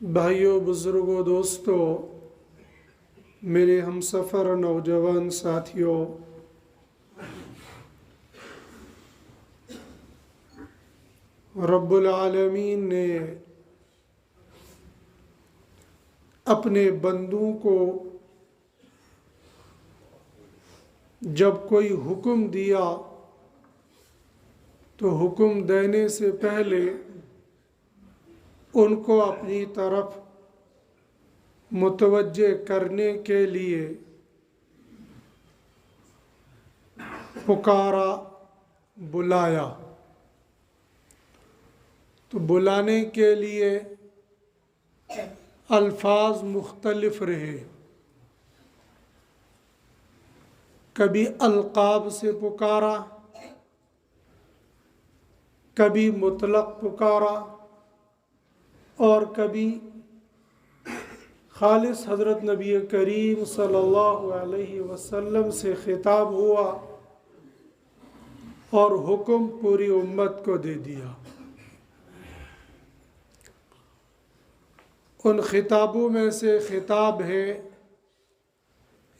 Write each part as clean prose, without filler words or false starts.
भाइयों, बुजुर्गों, दोस्तों, मेरे हमसफ़र नौजवान साथियों, रब्बुल आलमीन ने अपने बंदों को जब कोई हुक्म दिया तो हुक्म देने से पहले उनको अपनी तरफ मुतवज्जे करने के लिए पुकारा, बुलाया। तो बुलाने के लिए अल्फाज मुख्तलिफ रहे। कभी अलकाब से पुकारा, कभी मुतलक पुकारा और कभी खालिस हज़रत नबी करीम सल्लल्लाहु अलैहि वसल्लम से खिताब हुआ और हुक्म पूरी उम्मत को दे दिया। उन खिताबों में से खिताब है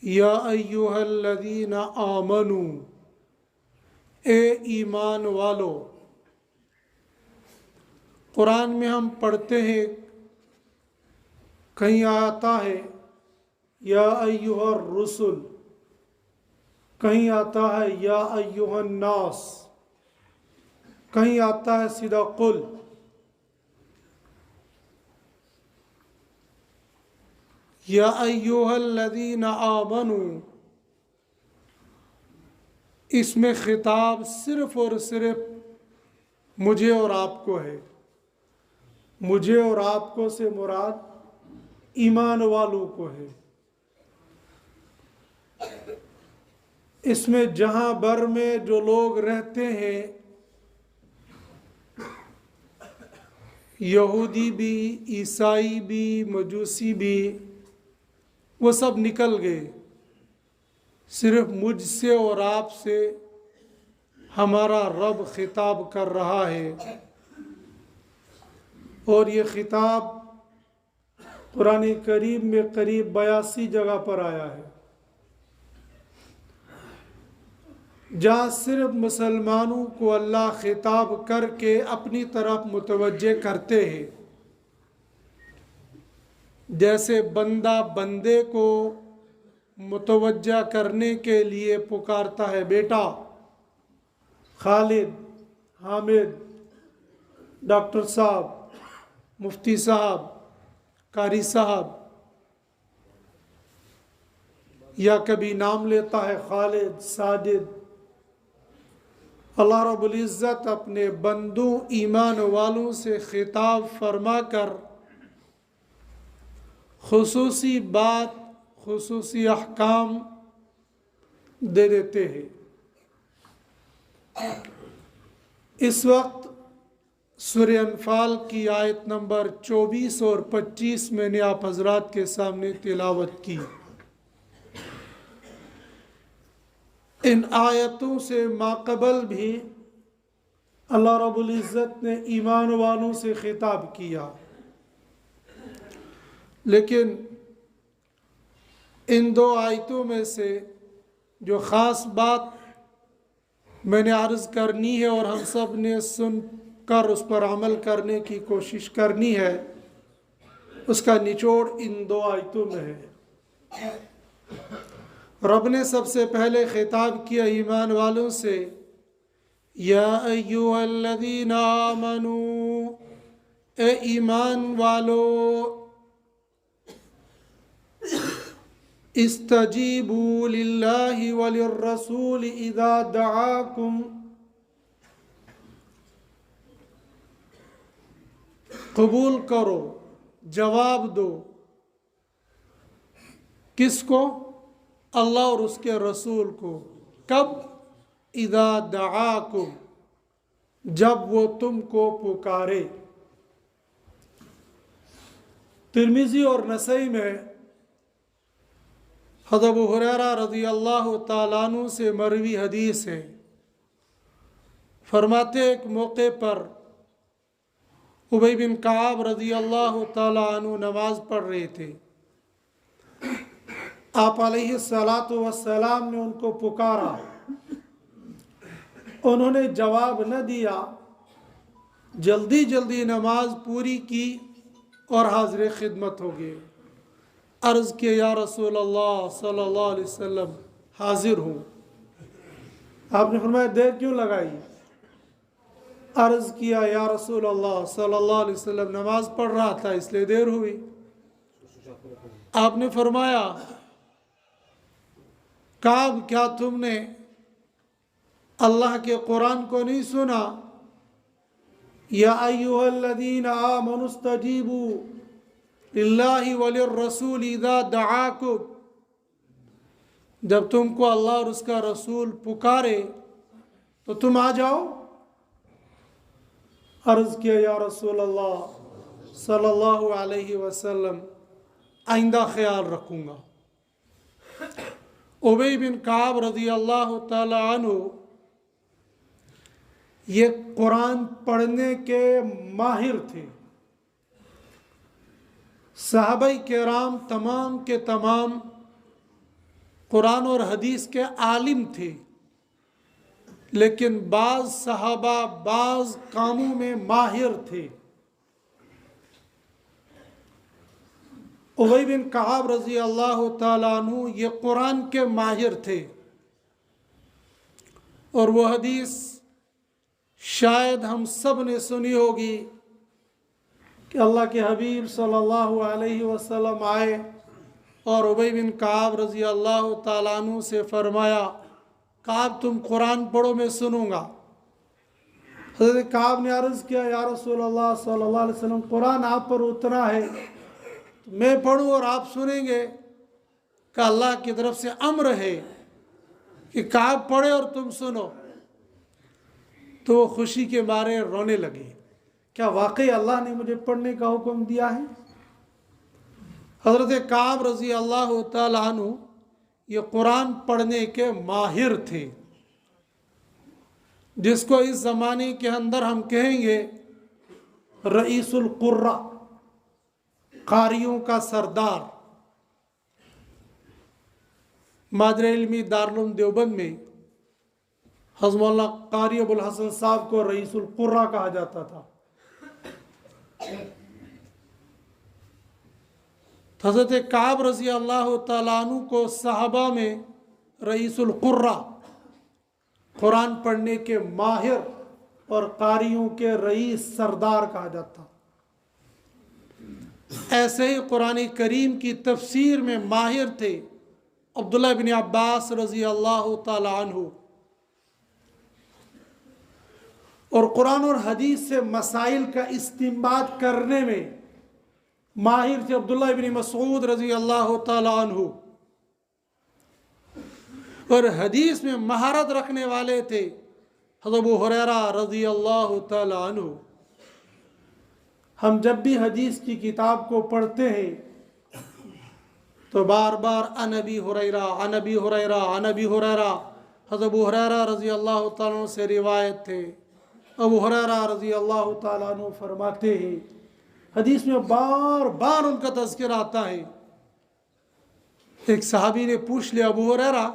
या अय्युहल्लज़ीना आमनू, ए ईमान वालो। कुरान में हम पढ़ते हैं, कहीं आता है या अय्युहर रुसुल, कहीं आता है या अय्युहन नास, कहीं आता है सीधा कुल। या अय्युहल्लज़ीना आमनू, इसमें खिताब सिर्फ और सिर्फ मुझे और आपको है। मुझे और आपको से मुराद ईमान वालों को है। इसमें जहां भर में जो लोग रहते हैं, यहूदी भी, ईसाई भी, मजूसी भी, वो सब निकल गए। सिर्फ मुझसे और आपसे हमारा रब खिताब कर रहा है और ये खिताब कुरान करीम में करीब 82 जगह पर आया है, जहाँ सिर्फ मुसलमानों को अल्लाह खिताब करके अपनी तरफ मुतवज्जे करते हैं। जैसे बंदा बंदे को मुतवज्जा करने के लिए पुकारता है, बेटा, खालिद, हामिद, डॉक्टर साहब, मुफ्ती साहब, कारी साहब, या कभी नाम लेता है खालिद, साजिद। अल्लाह रब्बुल इज़्ज़त अपने बंदों ईमान वालों से खिताब फरमाकर खुसूसी बात, खुसूसी अहकाम दे देते हैं। इस वक्त सूरह अनफाल की आयत नंबर 24 और 25 मैंने आप हजरात के सामने तिलावत की। इन आयतों से माक़बल भी अल्लाह रब्बुल इज़्ज़त ने ईमान वालों से खिताब किया, लेकिन इन दो आयतों में से जो ख़ास बात मैंने अर्ज़ करनी है और हम सब ने सुनकर उस पर अमल करने की कोशिश करनी है, उसका निचोड़ इन दो आयतों में है। रब ने सबसे पहले खिताब किया ईमान वालों से, या अय्युहल्लज़ीना आमनू, ए ईमान वालो, इस्तजीबू लिल्लाहि वलिर्रसूल इज़ा दआकुम, कबूल करो, जवाब दो। किसको? अल्लाह और उसके रसूल को। कब? इज़ा दआकुम, जब वो तुमको पुकारे। तिर्मिज़ी और नसई में हज़रत अबू हुरैरा रज़ी अल्लाह तआला अन्हु से मरवी हदीस है, फरमाते एक मौके पर उबई बिन काब रज़ी अल्लाह तआला अन्हु नमाज पढ़ रहे थे। आप अलैहिस्सलातु वस्सलाम ने उनको पुकारा, उन्होंने जवाब न दिया, जल्दी जल्दी नमाज पूरी की और हाज़िर खिदमत हो गए। अर्ज़ किया, या रसूल अल्लाह सल्लल्लाहु अलैहि वसल्लम, हाजिर हूँ। आपने फरमाया, देर क्यों लगाई? अर्ज़ किया, या रसूल अल्लाह सल्लल्लाहु अलैहि वसल्लम, नमाज पढ़ रहा था इसलिए देर हुई। आपने फरमाया, काब, क्या तुमने अल्लाह के कुरान को नहीं सुना? या अय्युहल्लज़ीना आमनू इस्तजीबू लिल्लाहि वलिर्रसूल इज़ा दआकुम, जब तुमको अल्लाह और उसका रसूल पुकारे तो तुम आ जाओ। अर्ज़ किया, या रसूल अल्लाह सल्लल्लाहु अलैहि वसल्लम, आइंदा ख्याल रखूँगा। उबई बिन काब रज़ी अल्लाह तआला अन्हु ये कुरान पढ़ने के माहिर थे। सहाबाई किराम तमाम के तमाम कुरान और हदीस के आलिम थे, लेकिन बाज़ सहाबा बाज़ कामों में माहिर थे। उबई बिन काब रज़ी अल्लाह तआला अन्हु ये कुरान के माहिर थे, और वो हदीस शायद हम सब ने सुनी होगी कि अल्लाह के हबीब सल्लल्लाहु अलैहि वसल्लम आए और उबई बिन काब रज़ी अल्लाह तआला अन्हु से फरमाया, काब तुम कुरान पढ़ो, मैं सुनूंगा। हज़रत काब ने अर्ज़ किया, या रसूल अल्लाह सल्लल्लाहु अलैहि वसल्लम, कुरान आप पर उतरा है, तो मैं पढ़ूँ और आप सुनेंगे? कि अल्लाह की तरफ से अम्र है कि काब पढ़े और तुम सुनो। तो वो खुशी के मारे रोने लगे, क्या वाकई अल्लाह ने मुझे पढ़ने का हुक्म दिया है? हज़रत काब रज़ी अल्लाह तआला अन्हु ये कुरान पढ़ने के माहिर थे, जिसको इस ज़माने के अंदर हम कहेंगे रईसुल कुर्रा। कारियों का सरदार, मादर इल्मी दारुल देवबंद में हज़रत मौलाना कारी अबुल हसन साहब को रईसुल कुर्रा कहा जाता था। हज़रत काब रज़ी अल्लाह तआला अन्हु को सहाबा में रईसुल कुर्रा, कुरान पढ़ने के माहिर और कारियों के रईस सरदार कहा जाता। ऐसे ही कुरान करीम की तफसीर में माहिर थे अब्दुल्लाह बिन अब्बास रज़ी अल्लाह तआला अन्हु, और कुरान और हदीस से मसाइल का इस्तिंबात करने में माहिर थे अब्दुल्लाह इब्न मसूद रज़ी अल्लाह तआला अन्हु, और हदीस में महारत रखने वाले थे हज़रत अबू हुरैरा रज़ी अल्लाह तआला अन्हु। हम जब भी हदीस की किताब को पढ़ते हैं तो बार बार अन अबी हुरैरा अन अबी हुरैरा अन अबी हुरैरा, हज़रत अबू हुरैरा रज़ी अल्लाह तआला अन्हु से रिवायत थे। अबू हुरैरा रज़ी अल्लाह तआला अन्हु फरमाते हैं, हदीस में बार बार उनका तज़किरा आता है। एक सहाबी ने पूछ लिया, अबू हुरैरा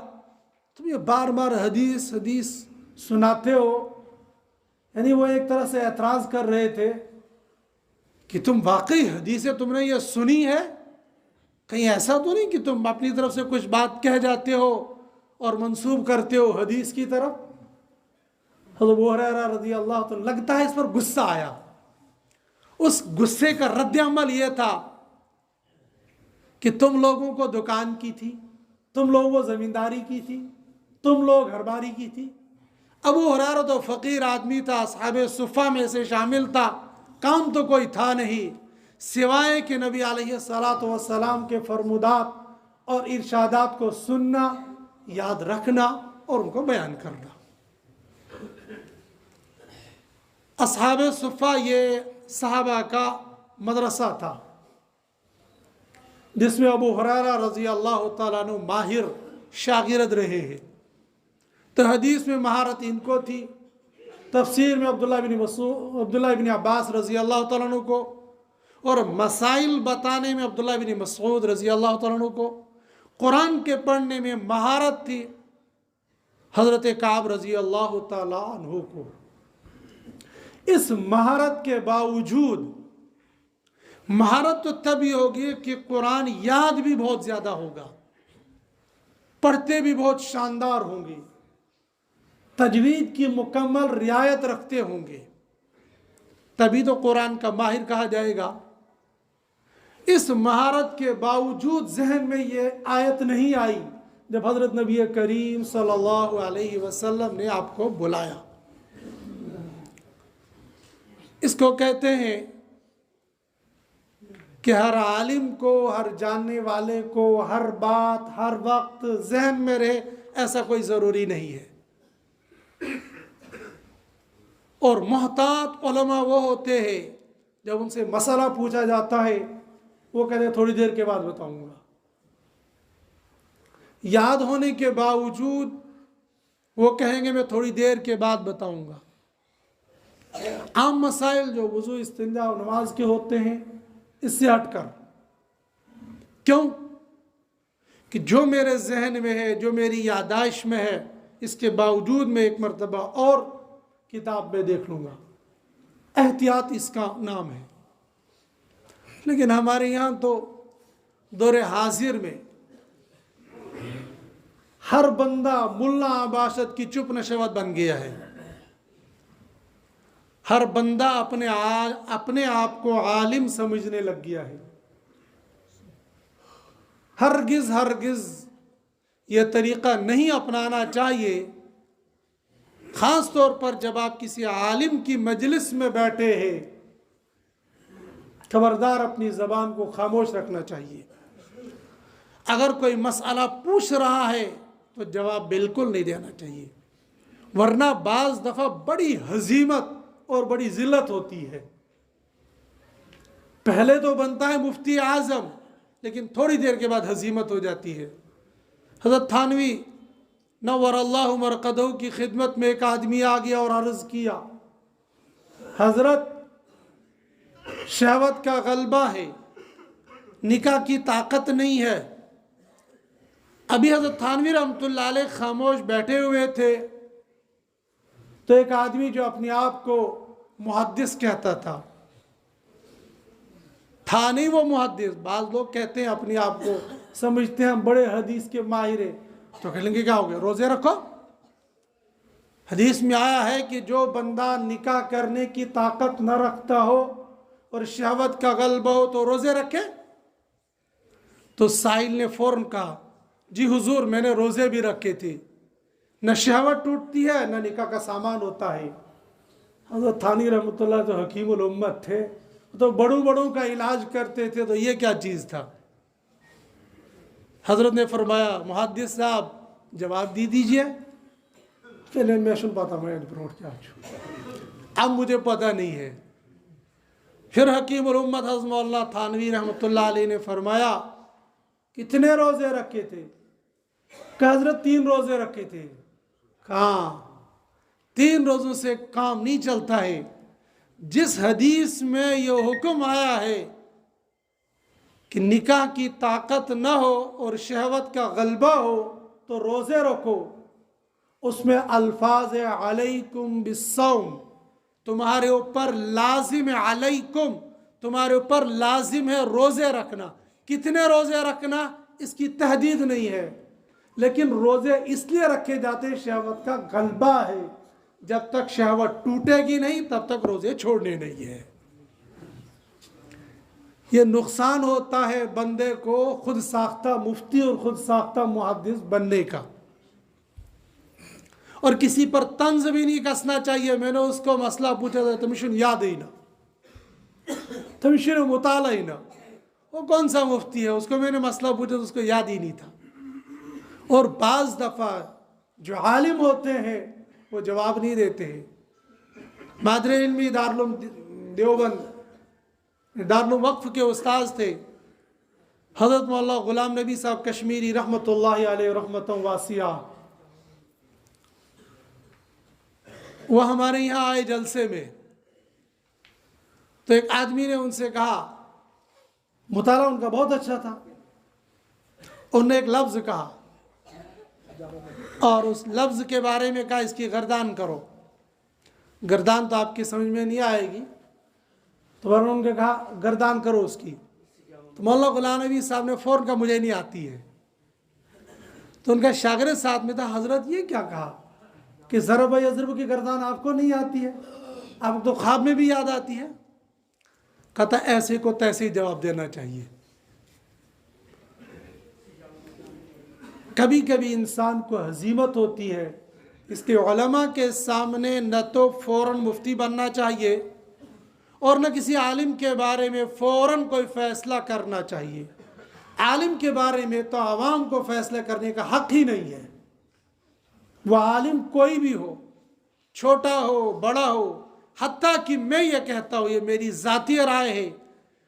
तुम ये बार बार हदीस हदीस सुनाते हो, यानी वो एक तरह से एतराज़ कर रहे थे कि तुम वाकई हदीसें तुमने ये सुनी है, कहीं ऐसा तो नहीं कि तुम अपनी तरफ से कुछ बात कह जाते हो और मंसूब करते हो हदीस की तरफ। हज़रत अबू हुरैरा रज़ी अल्लाह तो लगता है इस पर गुस्सा आया। उस गुस्से का रद्द अमल यह था कि तुम लोगों को दुकान की थी, तुम लोगों को ज़मींदारी की थी, तुम लोग घरबारी की थी। अबू हुरैरा तो फ़कीर आदमी था, असहाबे सुफ़ा में से शामिल था, काम तो कोई था नहीं सिवाय कि नबी अलैहिस्सलातु वस्सलाम के फरमुदात और इरशादात को सुनना, याद रखना और उनको बयान करना। असहाबे सुफ़ा ये सहाबा का मदरसा था जिसमें अबू हुरैरा रज़ी अल्लाह तआला अन्हु माहिर शागिर्द रहे हैं। तो हदीस में महारत इनको थी, तफसीर में अब्दुल्लाह बिन अब्बास रज़ी अल्लाह तआला अन्हु को, और मसाइल बताने में अब्दुल्लाह बिन मसूद रज़ी अल्लाह तआला अन्हु को, कुरान के पढ़ने में महारत थी हज़रत काब रज़ी अल्लाह तआला अन्हु को। इस महारत के बावजूद, महारत तो तभी होगी कि कुरान याद भी बहुत ज़्यादा होगा, पढ़ते भी बहुत शानदार होंगे, तजवीद की मुकम्मल रियायत रखते होंगे, तभी तो कुरान का माहिर कहा जाएगा। इस महारत के बावजूद जहन में ये आयत नहीं आई जब हज़रत नबी करीम सल्लल्लाहु अलैहि वसल्लम ने आपको बुलाया। इसको कहते हैं कि हर आलिम को, हर जानने वाले को हर बात हर वक्त जहन में रहे, ऐसा कोई ज़रूरी नहीं है। और मोहतात उलमा वो होते हैं जब उनसे मसला पूछा जाता है वो कहते हैं थोड़ी देर के बाद बताऊंगा। याद होने के बावजूद वो कहेंगे मैं थोड़ी देर के बाद बताऊंगा। आम मसाइल जो वुज़ू, इस्तिंजा और नमाज के होते हैं, इससे हटकर, क्यों कि जो मेरे जहन में है, जो मेरी यादाश्त में है, इसके बावजूद मैं एक मरतबा और किताब में देख लूँगा। एहतियात इसका नाम है। लेकिन हमारे यहाँ तो दौरे हाजिर में हर बंदा मुल्ला आबाशत की चुप नशवत बन गया है। हर बंदा अपने आप को आलिम समझने लग गया है। हरगिज़ यह तरीक़ा नहीं अपनाना चाहिए, ख़ास तौर पर जब आप किसी आलिम की मजलिस में बैठे हैं। खबरदार अपनी ज़बान को खामोश रखना चाहिए। अगर कोई मसला पूछ रहा है तो जवाब बिल्कुल नहीं देना चाहिए, वरना बाज़ दफ़ा बड़ी हजीमत और बड़ी ज़िल्लत होती है। पहले तो बनता है मुफ्ती आज़म, लेकिन थोड़ी देर के बाद हजीमत हो जाती है। हज़रत थानवी नव्वरल्लाहु मरक़दहू की खिदमत में एक आदमी आ गया और अर्ज़ किया, हज़रत शहवत का गलबा है, निकाह की ताकत नहीं है। अभी हज़रत थानवी रहमतुल्लाह अलैह खामोश बैठे हुए थे तो एक आदमी जो अपने आप को मुहद्दिस कहता था नहीं वो मुहद्दिस, बाज़ लोग कहते हैं अपने आप को समझते हैं हम बड़े हदीस के माहिर हैं, तो कहेंगे क्या हो गया, रोज़े रखो। हदीस में आया है कि जो बंदा निकाह करने की ताकत न रखता हो और शहवत का गलबा हो तो रोज़े रखे। तो साहिल ने फ़ौरन कहा जी हुजूर मैंने रोज़े भी रखे थे, न शहवत टूटती है न निकाह का सामान होता है। हज़रत थानी रहमतुल्लाह तो हकीमुल उम्मत थे, तो बड़ों बड़ों का इलाज करते थे, तो ये क्या चीज़ था। हज़रत ने फरमाया मुहद्दिस साहब जवाब दे दीजिए। पहले मैं सुन पाता मैं क्या अब मुझे पता नहीं है। फिर हकीमुल उम्मत हज़रत मौलाना थानवी रहमतुल्लाह अलैह ने फरमाया कितने रोज़े रखे थे? कहा हज़रत 3 रोज़े रखे थे। कहाँ 3 रोज़ों से काम नहीं चलता है। जिस हदीस में ये हुक्म आया है कि निकाह की ताकत न हो और शहवत का गलबा हो तो रोज़े रखो, उसमें अल्फाज है अलैकुम बिस्सौम, तुम्हारे ऊपर लाजिम है, अलैकुम तुम्हारे ऊपर लाजिम है रोज़े रखना। कितने रोज़े रखना इसकी तहदीद नहीं है, लेकिन रोज़े इसलिए रखे जाते हैं शहवत का गलबा है, जब तक शहवत टूटेगी नहीं तब तक रोज़े छोड़ने नहीं है। ये नुकसान होता है बंदे को खुद साख्ता मुफ्ती और खुद साख्ता मुहद्दिस बनने का। और किसी पर तंज भी नहीं कसना चाहिए। मैंने उसको मसला पूछा था, तमिशन याद ही ना, तमिशन मुताला ही ना, वो कौन सा मुफ्ती है, उसको मैंने मसला पूछा तो उसको याद ही नहीं था। और बाज़ दफ़ा जो आलिम होते हैं वो जवाब नहीं देते हैं। मादरे इल्मी दारुल देवबंद दारुल वक्फ के उस्ताद थे हज़रत मौलाना ग़ुलाम नबी साहब कश्मीरी रहमतुल्लाहि अलैहि रहमतुन वासिया। वह हमारे यहाँ आए जलसे में, तो एक आदमी ने उनसे कहा, मुताला उनका बहुत अच्छा था, उन्होंने एक लफ्ज़ कहा और उस लफ्ज़ के बारे में कहा इसकी गर्दान करो। गर्दान तो आपकी समझ में नहीं आएगी, तो उन्होंने कहा गर्दान करो उसकी। तो मौलाना ग़ुलाम नबी साहब ने फ़ौरन कहा मुझे नहीं आती है। तो उनका शागिर्द साथ में था, हज़रत ये क्या कहा कि ज़रब यज़रब की गर्दान आपको नहीं आती है, आपको तो ख्वाब में भी याद आती है। कहता ऐसे को तैसे ही जवाब देना चाहिए। कभी कभी इंसान को हजीमत होती है, इसके उलमा के सामने न तो फ़ौरन मुफ्ती बनना चाहिए और न किसी आलिम के बारे में फ़ौरन कोई फ़ैसला करना चाहिए। आलिम के बारे में तो आवाम को फ़ैसला करने का हक़ ही नहीं है। वह आलिम कोई भी हो, छोटा हो बड़ा हो, हत्ता कि मैं ये कहता हूँ, ये मेरी ज़ाती राय है,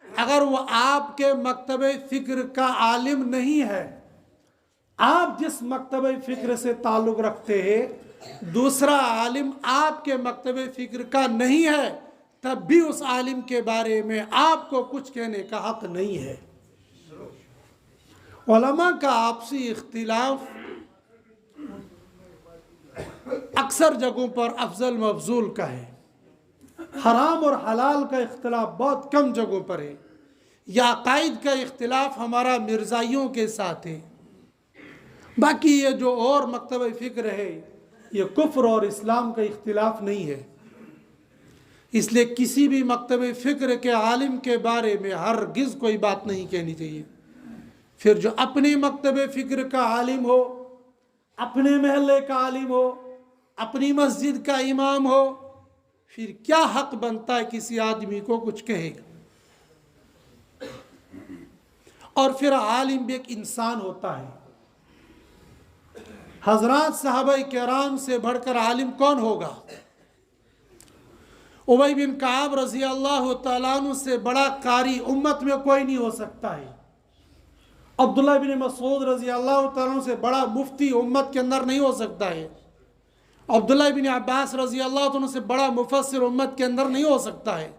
अगर वह आपके मकतबे फ़िक्र का आलिम नहीं है, आप जिस मकतबे फ़िक्र से ताल्लुक़ रखते हैं दूसरा आलिम आपके मकतबे फ़िक्र का नहीं है, तब भी उस आलिम के बारे में आपको कुछ कहने का हक़ नहीं है। उलमा का आपसी इख्तिलाफ अक्सर जगहों पर अफजल मफजूल का है। हराम और हलाल का इख्तिलाफ बहुत कम जगहों पर है। या अकायद का इख्तिलाफ हमारा मिर्ज़ाइयों के साथ है। बाकी ये जो और मकतब फ़िक्र है ये कुफ्र और इस्लाम का इख्तिलाफ नहीं है। इसलिए किसी भी मकतब फ़िक्र के आलिम के बारे में हरगिज़ कोई बात नहीं कहनी चाहिए। फिर जो अपने मकतब फ़िक्र का आलिम हो, अपने महल्ले का आलिम हो, अपनी मस्जिद का इमाम हो, फिर क्या हक़ बनता है किसी आदमी को कुछ कहेगा। और फिर आलिम भी एक इंसान होता है। हज़रात सहाबाए किराम से बढ़कर आलिम कौन होगा? उबई बिन काब रज़ी अल्लाह तआला अन्हु से बड़ा कारी उम्मत में कोई नहीं हो सकता है। अब्दुल्लाह बिन मसूद रज़ी अल्लाह तआला अन्हु से बड़ा मुफ्ती उम्मत के अंदर नहीं हो सकता है। अब्दुल्लाह बिन अब्बास रज़ी अल्लाह तआला अन्हु से बड़ा मुफस्सिर उम्मत के अंदर नहीं हो सकता है।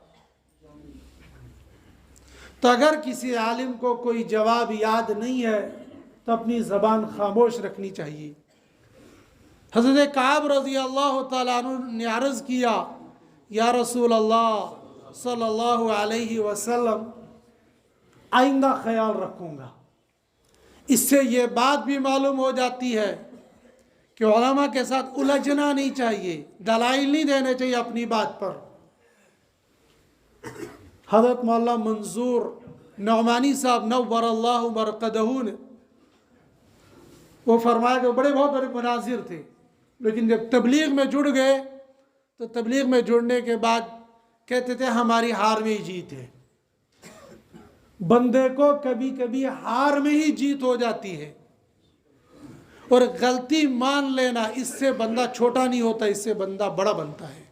तो अगर किसी आलिम को कोई जवाब याद नहीं है तो अपनी ज़बान खामोश रखनी चाहिए। हज़रत काब रज़ी अल्लाह तआला अन्हु ने अर्ज़ किया, या रसूल अल्लाह सल्लल्लाहु अलैहि वसल्लम, आइंदा ख्याल रखूँगा। इससे ये बात भी मालूम हो जाती है कि उलमा के साथ उलझना नहीं चाहिए, दलाइल नहीं देने चाहिए अपनी बात पर। हज़रत मौलाना मंजूर नौमानी साहब नव्वरल्लाहु मरक़दहू ने वो फरमाया कि बड़े बहुत बड़े मुनाजिर थे, लेकिन जब तबलीग में जुड़ गए तो तबलीग में जुड़ने के बाद कहते थे हमारी हार में ही जीत है। बंदे को कभी कभी हार में ही जीत हो जाती है, और गलती मान लेना, इससे बंदा छोटा नहीं होता, इससे बंदा बड़ा बनता है।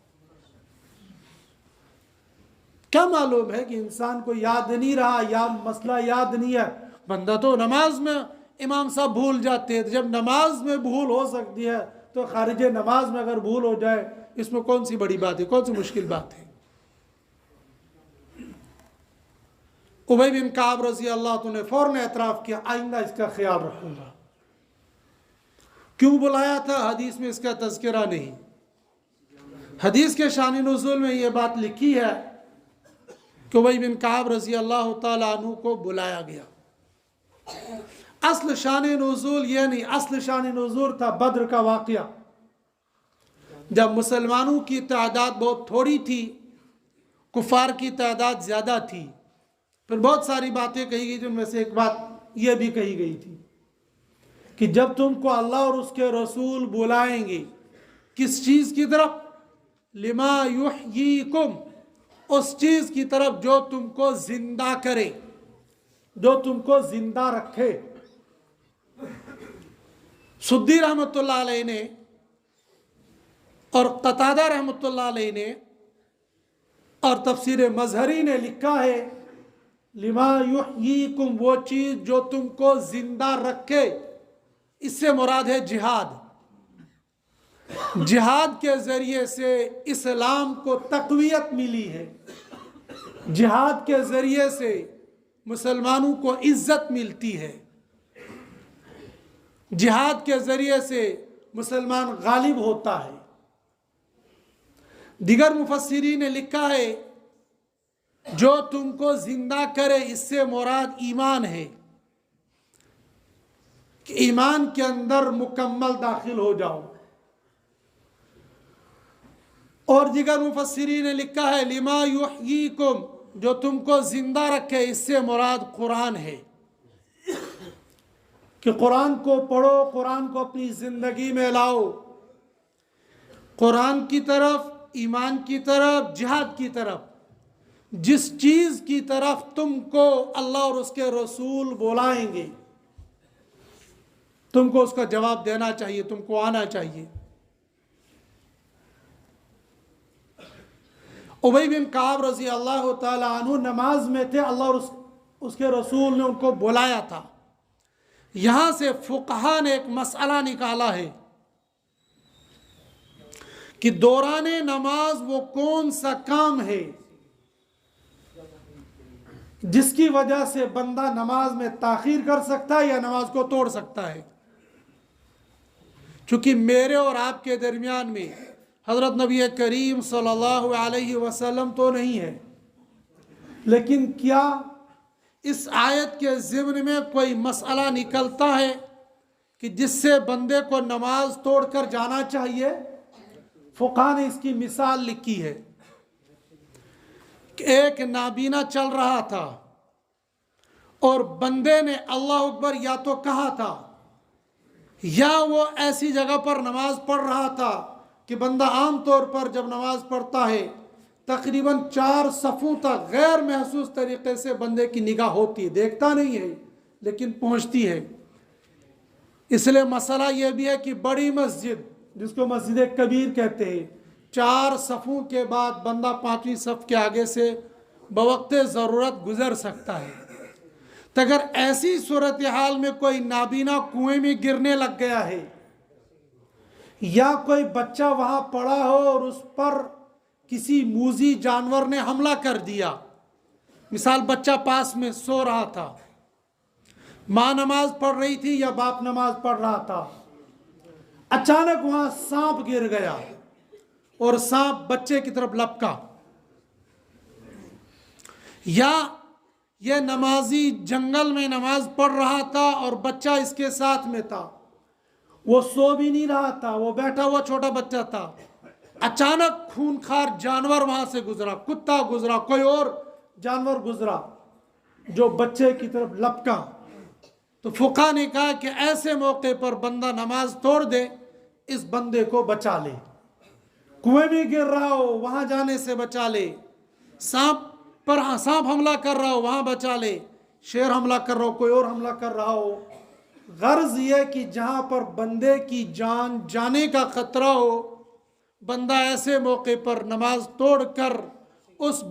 क्या मालूम है कि इंसान को याद नहीं रहा या मसला याद नहीं है। बंदा तो नमाज में इमाम साहब भूल जाते हैं, तो जब नमाज में भूल हो सकती है तो खारिज नमाज में अगर भूल हो जाए इसमें कौन सी बड़ी बात है, कौन सी मुश्किल बात है। उबई बिन काब रज़ी अल्लाह तआला ने फौरन एतराफ़ किया, आइंदा इसका ख्याल रखूँगा। क्यों बुलाया था, हदीस में इसका तज़किरा नहीं। हदीस के शान नुज़ूल में ये बात लिखी है कि उबई बिन काब रज़ी अल्लाह तआला अन्हु को बुलाया गया। असल शान नुज़ूल ये नहीं, असल शान नुज़ूल था बद्र का वाक़या, जब मुसलमानों की तादाद बहुत थोड़ी थी, कुफ़ार की तादाद ज़्यादा थी। फिर बहुत सारी बातें कही गई, जिनमें से एक बात यह भी कही गई थी कि जब तुमको अल्लाह और उसके रसूल बुलाएंगे किस चीज़ की तरफ, लिमा युहयीकुम, उस चीज़ की तरफ जो तुमको जिंदा करे, जो तुमको जिंदा रखे। सुद्दी रहमतुल्लाह अलैह ने और क़तादा रहमतुल्लाह अलैह ने और तफसीर मज़हरी ने लिखा है, लिमा युहयीकुम, वो चीज़ जो तुमको जिंदा रखे, इससे मुराद है जिहाद। जिहाद के ज़रिए से इस्लाम को तक़वियत मिली है, जिहाद के ज़रिए से मुसलमानों को इज़्ज़त मिलती है, जिहाद के ज़रिए से मुसलमान गालिब होता है। दिगर मुफस्सिरीन ने लिखा है, जो तुमको जिंदा करे, इससे मुराद ईमान है कि ईमान के अंदर मुकम्मल दाखिल हो जाओ। और दिगर मुफस्सिरीन ने लिखा है, लिमा युहयीकुम, जो तुमको जिंदा रखे, इससे मुराद कुरान है कि कुरान को पढ़ो, कुरान को अपनी ज़िंदगी में लाओ, कुरान की तरफ, ईमान की तरफ, जिहाद की तरफ। जिस चीज़ की तरफ तुमको अल्लाह और उसके रसूल बुलाएंगे, तुमको उसका जवाब देना चाहिए, तुमको आना चाहिए। उबई बिन काब रज़ी अल्लाह तआला अन्हु नमाज में थे, अल्लाह और उसके रसूल ने उनको बुलाया था। यहाँ से फुक़हा ने एक मसला निकाला है कि दौराने नमाज वो कौन सा काम है जिसकी वजह से बंदा नमाज में ताख़ीर कर सकता है या नमाज को तोड़ सकता है। चूँकि मेरे और आपके दरमियान में हज़रत नबी करीम सल्लल्लाहु अलैहि वसल्लम तो नहीं है, लेकिन क्या इस आयत के ज़िम्न में कोई मसला निकलता है कि जिससे बंदे को नमाज तोड़कर जाना चाहिए? फुक़हा ने इसकी मिसाल लिखी है कि एक नाबीना चल रहा था और बंदे ने अल्लाह अकबर या तो कहा था या वो ऐसी जगह पर नमाज पढ़ रहा था कि बंदा आम तौर पर जब नमाज पढ़ता है तकरीबन 4 सफ़ों तक गैर महसूस तरीक़े से बंदे की निगाह होती है, देखता नहीं है लेकिन पहुँचती है। इसलिए मसला यह भी है कि बड़ी मस्जिद, जिसको मस्जिद कबीर कहते हैं, 4 सफ़ों के बाद बंदा 5वीं सफ़ के आगे से बवक्ते ज़रूरत गुज़र सकता है। तो अगर ऐसी सूरत हाल में कोई नाबीना कुएं में गिरने लग गया है या कोई बच्चा वहाँ पड़ा हो और उस पर किसी मूजी जानवर ने हमला कर दिया, मिसाल, बच्चा पास में सो रहा था, माँ नमाज पढ़ रही थी या बाप नमाज पढ़ रहा था, अचानक वहां सांप गिर गया और सांप बच्चे की तरफ लपका, या यह नमाजी जंगल में नमाज पढ़ रहा था और बच्चा इसके साथ में था, वो सो भी नहीं रहा था, वो बैठा हुआ छोटा बच्चा था, अचानक खूंखार जानवर वहां से गुजरा, कुत्ता गुजरा, कोई और जानवर गुजरा जो बच्चे की तरफ लपका, तो फुका ने कहा कि ऐसे मौके पर बंदा नमाज तोड़ दे, इस बंदे को बचा ले, कुएं में गिर रहा हो वहां जाने से बचा ले, सांप हमला कर रहा हो वहां बचा ले, शेर हमला कर रहा हो, कोई और हमला कर रहा हो। गर्ज यह कि जहां पर बंदे की जान जाने का खतरा हो, बंदा ऐसे मौके पर नमाज तोड़कर उस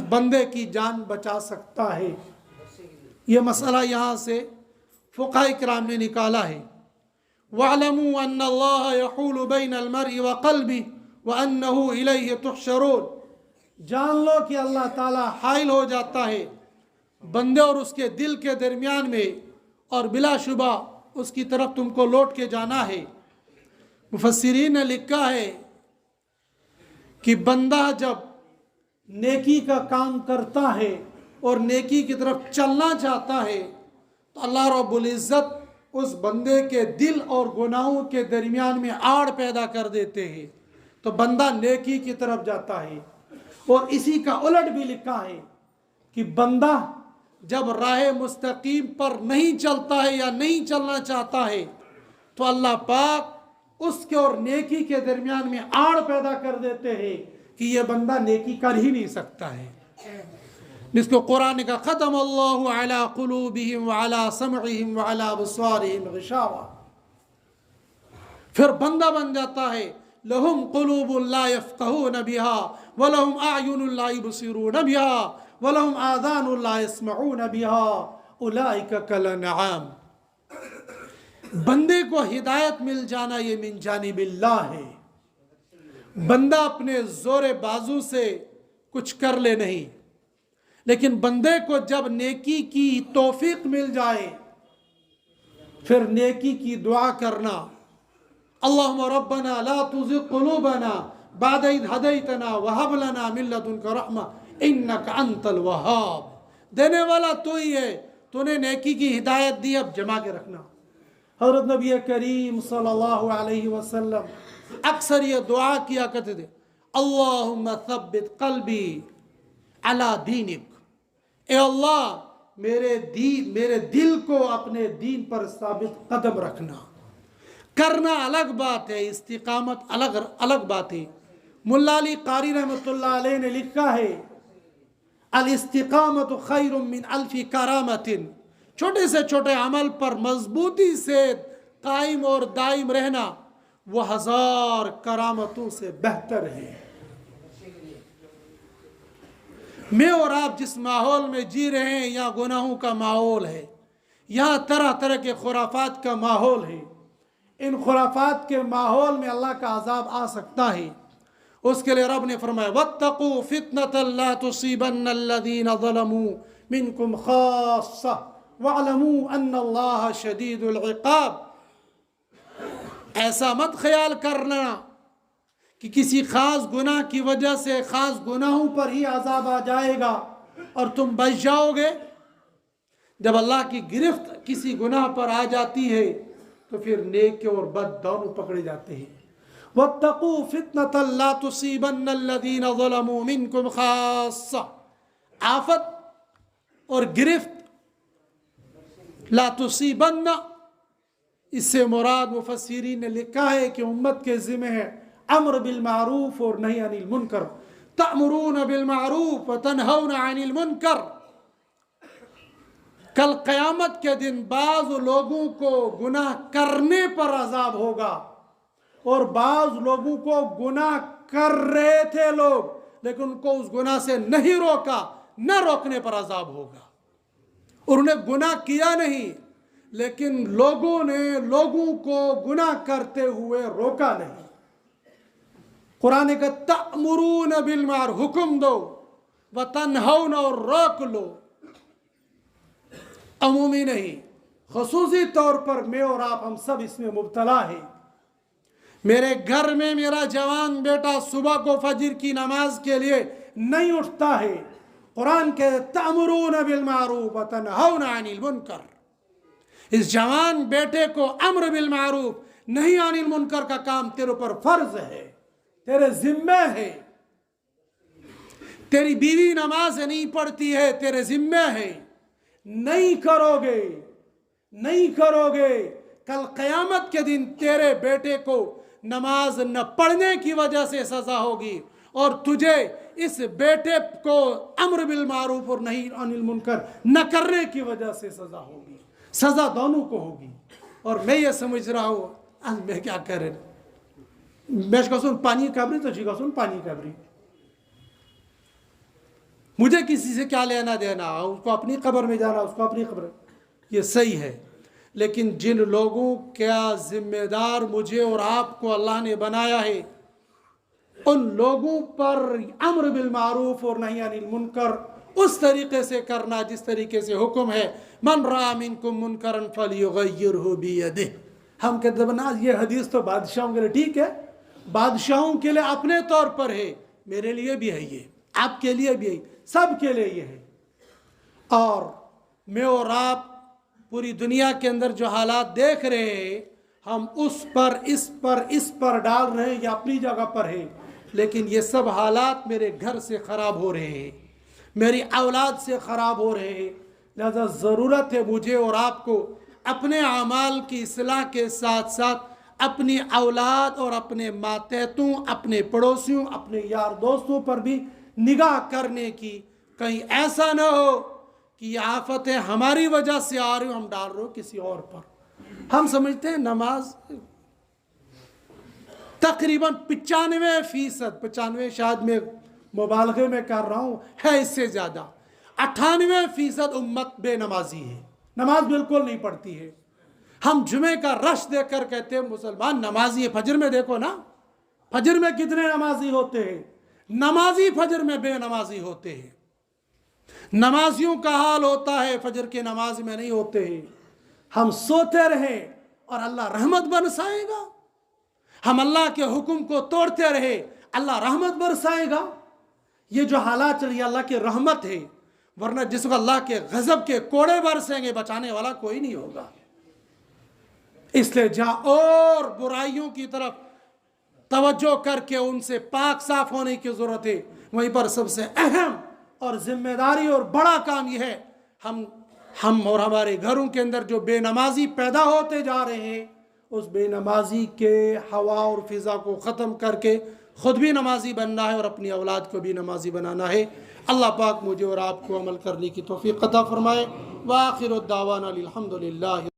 बंदे की जान बचा सकता है। यह मसला यहाँ से फुक़हा इकराम ने निकाला है। वअलमू अन्नल्लाह यहूलु बैनल मर्इ व क़ल्बि व अन्नहु इलैहि तुहशरून, जान लो कि अल्लाह ताला हाइल हो जाता है बंदे और उसके दिल के दरमियान में, और बिलाशुबा उसकी तरफ तुमको लौट के जाना है। मुफस्सिरीन ने लिखा है कि बंदा जब नेकी का काम करता है और नेकी की तरफ चलना चाहता है तो अल्लाह रब्बुल इज़्ज़त उस बंदे के दिल और गुनाहों के दरमियान में आड़ पैदा कर देते हैं, तो बंदा नेकी की तरफ जाता है। और इसी का उलट भी लिखा है कि बंदा जब राह मुस्तकीम पर नहीं चलता है या नहीं चलना चाहता है तो अल्लाह पाक उसके और नेकी के दरमियान में आड़ पैदा कर देते हैं कि यह बंदा नेकी कर ही नहीं सकता है। जिसको कुरान का ख़तम अल्लाहु अला क़ुलूबिहिम व अला समइहिम व अला अबसारिहिम ग़िशावा, फिर बंदा बन जाता है लहुम क़ुलूबुन ला यफ़क़हून बिहा व लहुम अयुनुन ला युबसिरून बिहा व लहुम आज़ानुन ला यस्मऊन बिहा उलाइका कल अनआम। बंदे को हिदायत मिल जाना ये मिन जानिबिल्लाह है। बंदा अपने जोरे बाजू से कुछ कर ले नहीं, लेकिन बंदे को जब नेकी की तौफीक मिल जाए फिर नेकी की दुआ करना, अल्लाहुम्मा रब्बना ला तुज़िग़ क़ुलूबना बअद इज़ हदैतना व हब लना मिन लदुनका रहमा इन्नका अंतल वहाब। देने वाला तू ही है, तूने नेकी की हिदायत दी, अब जमा के रखना। हज़रत नबी करीम सल्लल्लाहु अलैहि वसल्लम अक्सर ये दुआ किया करते थे, अल्लाहुम्मा थब्बित क़ल्बी अला दीनिक, ए अल्लाह मेरे दिल को अपने दीन पर साबित कदम रखना। करना अलग बात है, इस्तिकामत अलग बात है। मुल्ला अली कारी रहमतुल्लाह अलैह ने लिखा है, अल इस्तिकामतु खैरुम मिन अल्फी करामतिन, छोटे से छोटे अमल पर मजबूती से कायम और दायम रहना वो 1000 करामतों से बेहतर है। मैं और आप जिस माहौल में जी रहे हैं यहाँ गुनाहों का माहौल है, यहाँ तरह तरह के खुराफात का माहौल है। इन खुराफात के माहौल में अल्लाह का अजाब आ सकता है। उसके लिए रब ने फरमाया वत्तकू फितनतन ला तुसीबन्नल्लज़ीना ज़लमू मिनकुम खास्सा वअलमू अन्नल्लाह शदीदुल इक़ाब। ऐसा मत ख्याल करना कि किसी खास गुनाह की वजह से खास गुनाहों पर ही अजाब आ जाएगा और तुम बच जाओगे। जब अल्लाह की गिरफ्त किसी गुनाह पर आ जाती है तो फिर नेक और बद दोनों पकड़े जाते हैं। वत्तकू फितनतन ला तुसीबन्नल्लज़ीना ज़लमू मिनकुम खास्सा, आफत और गिरफ्त ला तुसीबन्ना, इससे मुराद मुफस्सिरीन ने लिखा है कि उम्मत के ज़िम्मे है अम्र बिल मारूफ और नही अनिल मुनकर, तअमुरून बिल मारूफ व तनहौना अनिल मुनकर। कल क़यामत के दिन बाज़ लोगों को गुनाह करने पर अजाब होगा और बाज़ लोगों को गुनाह कर रहे थे लोग लेकिन उनको उस गुनाह से नहीं रोका, न रोकने पर अजाब होगा। और उन्हें गुनाह किया नहीं लेकिन लोगों ने लोगों को गुनाह करते हुए रोका नहीं। कुरान का तअमुरून बिल मारूफ, हुक्म दो व तन्हौन, और रोक लो। अमूमी नहीं, खुसूसी तौर पर मैं और आप हम सब इसमें मुब्तला है। मेरे घर में मेरा जवान बेटा सुबह को फजर की नमाज के लिए नहीं उठता है। कुरान के तअमुरून बिल मारूफ व तनहौन अनिल मुनकर, इस जवान बेटे को अम्र बिल मारूफ नहीं अनिल मुनकर का काम तेरे ऊपर फर्ज है, तेरे जिम्मे है। तेरी बीवी नमाज नहीं पढ़ती है, तेरे जिम्मे है। नहीं करोगे, नहीं करोगे, कल क़यामत के दिन तेरे बेटे को नमाज न पढ़ने की वजह से सजा होगी, और तुझे इस बेटे को अम्र बिल मारूफ और नहीं अनिल मुनकर न करने की वजह से सजा होगी। सजा दोनों को होगी। और मैं ये समझ रहा हूँ आज मैं क्या करें, मैं कसुन पानी कबरी तो जी कसुन पानी कबरी, मुझे किसी से क्या लेना देना, उसको अपनी कब्र में जाना, उसको अपनी कब्र, ये सही है। लेकिन जिन लोगों का जिम्मेदार मुझे और आपको अल्लाह ने बनाया है, उन लोगों पर अम्र बिल मारूफ और नहीं अनिल मुनकर उस तरीके से करना जिस तरीके से हुक्म है। मन रा मिनकुम मुनकरन फलयुगय्यिरहु बियदिही। हम कहते हैं ना ये हदीस तो बादशाहों के लिए ठीक है, बादशाहों के लिए अपने तौर पर है, मेरे लिए भी है, ये आपके लिए भी है, सब के लिए ये है। और मैं और आप पूरी दुनिया के अंदर जो हालात देख रहे हैं, हम उस पर इस पर डाल रहे हैं या अपनी जगह पर है, लेकिन ये सब हालात मेरे घर से ख़राब हो रहे हैं, मेरी औलाद से ख़राब हो रहे हैं। लिहाजा ज़रूरत है मुझे और आपको अपने अमाल की इस्लाह के साथ साथ अपनी औलाद और अपने मातहतों, अपने पड़ोसियों, अपने यार दोस्तों पर भी निगाह करने की। कहीं ऐसा न हो कि ये आफतें हमारी वजह से आ रही हो, हम डाल रहे हो किसी और पर। हम समझते हैं नमाज तकरीबन 95%, 95 शायद मैं मुबालगे में कर रहा हूँ, है इससे ज़्यादा, 98% उम्मत बेनमाजी है, नमाज बिल्कुल नहीं पढ़ती है। हम जुमे का रश देख कर कहते हैं मुसलमान नमाजी है। फजर में देखो ना, फजर में कितने नमाजी होते हैं, नमाजी फजर में बेनमाजी होते हैं। नमाजियों का हाल होता है फजर के नमाज में नहीं होते हैं। हम सोते रहे और अल्लाह रहमत बरसाएगा, हम अल्लाह के हुक्म को तोड़ते रहे, अल्लाह रहमत बरसाएगा। ये जो हालात चल रही है अल्लाह की रहमत है, वरना जिसको अल्लाह के गजब के कोड़े बरसेंगे बचाने वाला कोई नहीं होगा। इसलिए जहां और बुराइयों की तरफ तवज्जो करके उनसे पाक साफ होने की जरूरत है, वहीं पर सबसे अहम और जिम्मेदारी और बड़ा काम यह है, हम और हमारे घरों के अंदर जो बेनमाजी पैदा होते जा रहे हैं, उस बेनमाजी के हवा और फिज़ा को ख़त्म करके ख़ुद भी नमाजी बनना है और अपनी औलाद को भी नमाजी बनाना है। अल्लाह पाक मुझे और आपको अमल करने की तौफीक अता फरमाए। व आखिरु दावाना अनिल हम्दुलिल्लाह।